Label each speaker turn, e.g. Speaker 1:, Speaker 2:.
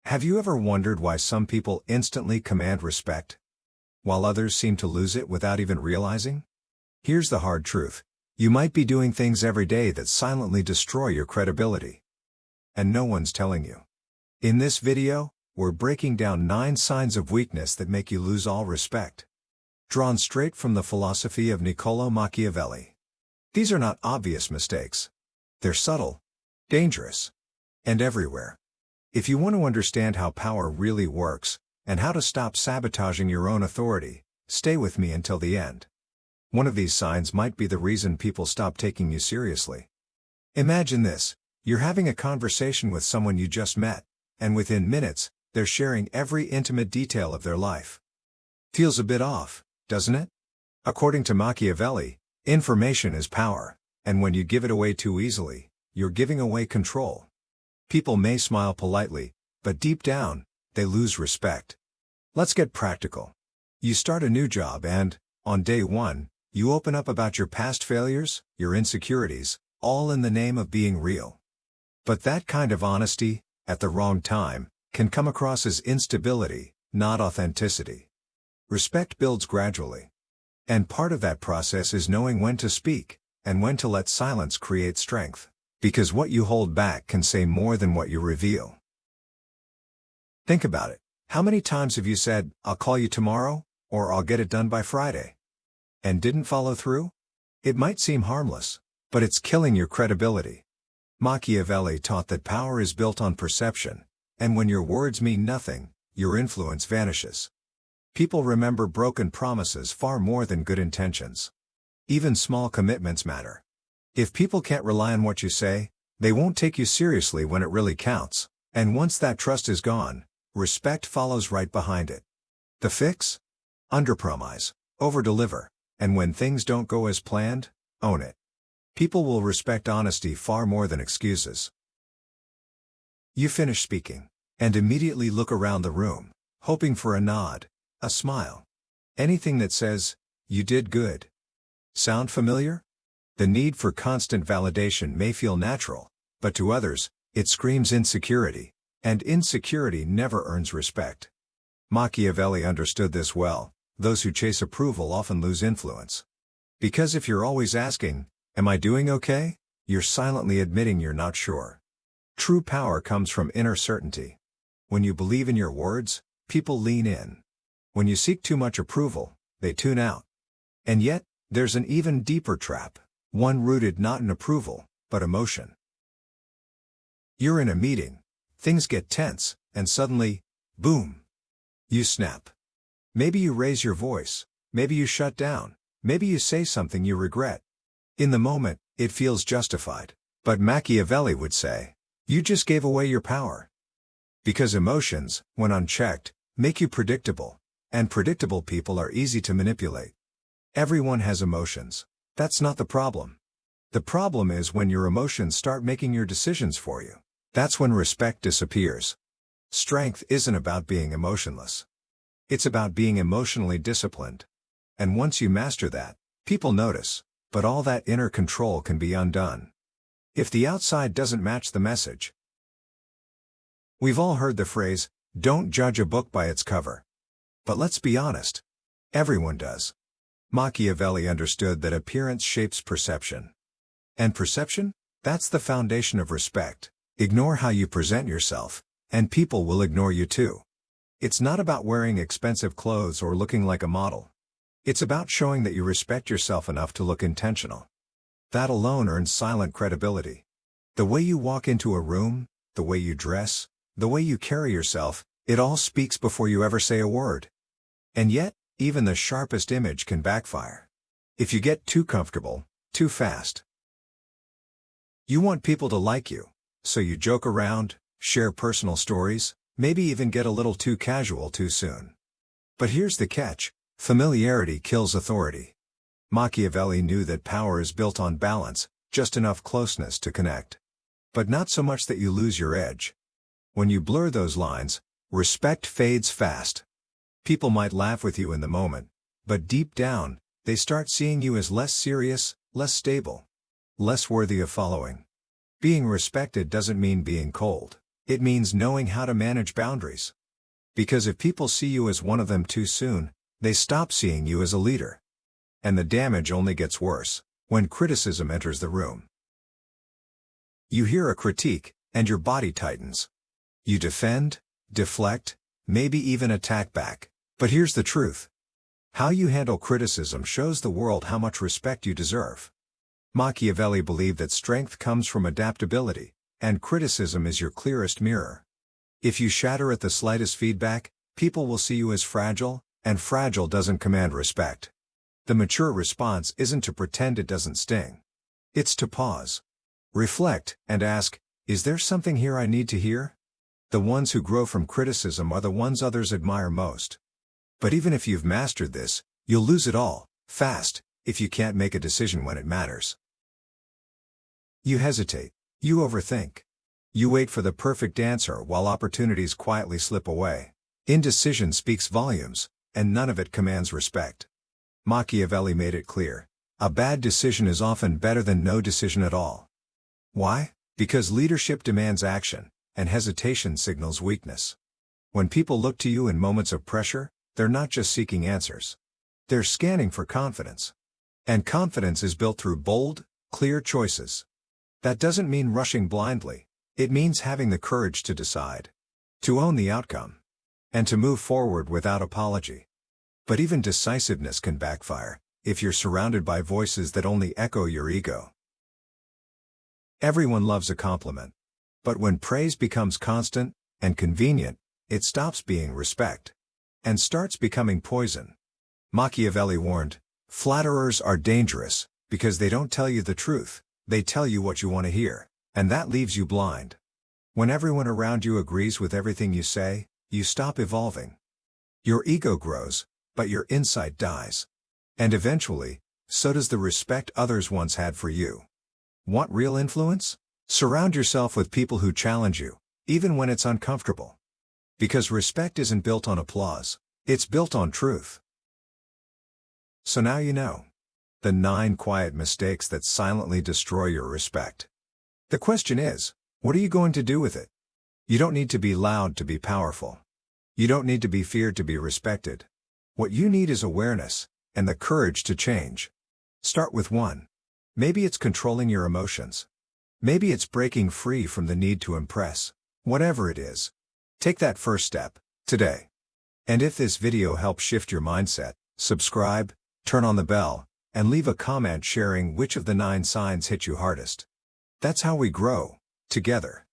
Speaker 1: Have you ever wondered why some people instantly command respect, while others seem to lose it without even realizing? Here's the hard truth. You might be doing things every day that silently destroy your credibility. And no one's telling you. In this video, we're breaking down 9 signs of weakness that make you lose all respect. Drawn straight from the philosophy of Niccolò Machiavelli. These are not obvious mistakes. They're subtle, dangerous, and everywhere. If you want to understand how power really works, and how to stop sabotaging your own authority, stay with me until the end. One of these signs might be the reason people stop taking you seriously. Imagine this: you're having a conversation with someone you just met, and within minutes, they're sharing every intimate detail of their life. Feels a bit off, doesn't it? According to Machiavelli, information is power, and when you give it away too easily, you're giving away control. People may smile politely, but deep down, they lose respect. Let's get practical. You start a new job and, on day 1, you open up about your past failures, your insecurities, all in the name of being real. But that kind of honesty, at the wrong time, can come across as instability, not authenticity. Respect builds gradually. And part of that process is knowing when to speak, and when to let silence create strength. Because what you hold back can say more than what you reveal. Think about it. How many times have you said, "I'll call you tomorrow," or "I'll get it done by Friday," and didn't follow through? It might seem harmless, but it's killing your credibility. Machiavelli taught that power is built on perception, and when your words mean nothing, your influence vanishes. People remember broken promises far more than good intentions. Even small commitments matter. If people can't rely on what you say, they won't take you seriously when it really counts, and once that trust is gone, respect follows right behind it. The fix? Underpromise, overdeliver, and when things don't go as planned, own it. People will respect honesty far more than excuses. You finish speaking, and immediately look around the room, hoping for a nod, a smile. Anything that says, "You did good." Sound familiar? The need for constant validation may feel natural, but to others, it screams insecurity, and insecurity never earns respect. Machiavelli understood this well. Those who chase approval often lose influence. Because if you're always asking, "Am I doing okay?" you're silently admitting you're not sure. True power comes from inner certainty. When you believe in your words, people lean in. When you seek too much approval, they tune out. And yet, there's an even deeper trap. One rooted not in approval, but emotion. You're in a meeting, things get tense, and suddenly, boom! You snap. Maybe you raise your voice, maybe you shut down, maybe you say something you regret. In the moment, it feels justified, but Machiavelli would say, you just gave away your power. Because emotions, when unchecked, make you predictable, and predictable people are easy to manipulate. Everyone has emotions. That's not the problem. The problem is when your emotions start making your decisions for you. That's when respect disappears. Strength isn't about being emotionless. It's about being emotionally disciplined. And once you master that, people notice, but all that inner control can be undone if the outside doesn't match the message. We've all heard the phrase, "Don't judge a book by its cover." But let's be honest. Everyone does. Machiavelli understood that appearance shapes perception. And perception? That's the foundation of respect. Ignore how you present yourself, and people will ignore you too. It's not about wearing expensive clothes or looking like a model. It's about showing that you respect yourself enough to look intentional. That alone earns silent credibility. The way you walk into a room, the way you dress, the way you carry yourself, it all speaks before you ever say a word. And yet, even the sharpest image can backfire if you get too comfortable, too fast. You want people to like you, so you joke around, share personal stories, maybe even get a little too casual too soon. But here's the catch: familiarity kills authority. Machiavelli knew that power is built on balance, just enough closeness to connect. But not so much that you lose your edge. When you blur those lines, respect fades fast. People might laugh with you in the moment, but deep down, they start seeing you as less serious, less stable, less worthy of following. Being respected doesn't mean being cold. It means knowing how to manage boundaries. Because if people see you as one of them too soon, they stop seeing you as a leader. And the damage only gets worse when criticism enters the room. You hear a critique, and your body tightens. You defend, deflect, maybe even attack back. But here's the truth. How you handle criticism shows the world how much respect you deserve. Machiavelli believed that strength comes from adaptability, and criticism is your clearest mirror. If you shatter at the slightest feedback, people will see you as fragile, and fragile doesn't command respect. The mature response isn't to pretend it doesn't sting. It's to pause, reflect, and ask, is there something here I need to hear? The ones who grow from criticism are the ones others admire most. But even if you've mastered this, you'll lose it all, fast, if you can't make a decision when it matters. You hesitate. You overthink. You wait for the perfect answer while opportunities quietly slip away. Indecision speaks volumes, and none of it commands respect. Machiavelli made it clear. A bad decision is often better than no decision at all. Why? Because leadership demands action, and hesitation signals weakness. When people look to you in moments of pressure, they're not just seeking answers. They're scanning for confidence. And confidence is built through bold, clear choices. That doesn't mean rushing blindly. It means having the courage to decide, to own the outcome, and to move forward without apology. But even decisiveness can backfire if you're surrounded by voices that only echo your ego. Everyone loves a compliment. But when praise becomes constant and convenient, it stops being respect and starts becoming poison. Machiavelli warned, flatterers are dangerous because they don't tell you the truth, they tell you what you want to hear, and that leaves you blind. When everyone around you agrees with everything you say, you stop evolving. Your ego grows, but your insight dies. And eventually, so does the respect others once had for you. Want real influence? Surround yourself with people who challenge you, even when it's uncomfortable. Because respect isn't built on applause, it's built on truth. So now you know. The 9 quiet mistakes that silently destroy your respect. The question is, what are you going to do with it? You don't need to be loud to be powerful. You don't need to be feared to be respected. What you need is awareness, and the courage to change. Start with 1. Maybe it's controlling your emotions. Maybe it's breaking free from the need to impress. Whatever it is, take that first step, today. And if this video helps shift your mindset, subscribe, turn on the bell, and leave a comment sharing which of the 9 signs hit you hardest. That's how we grow, together.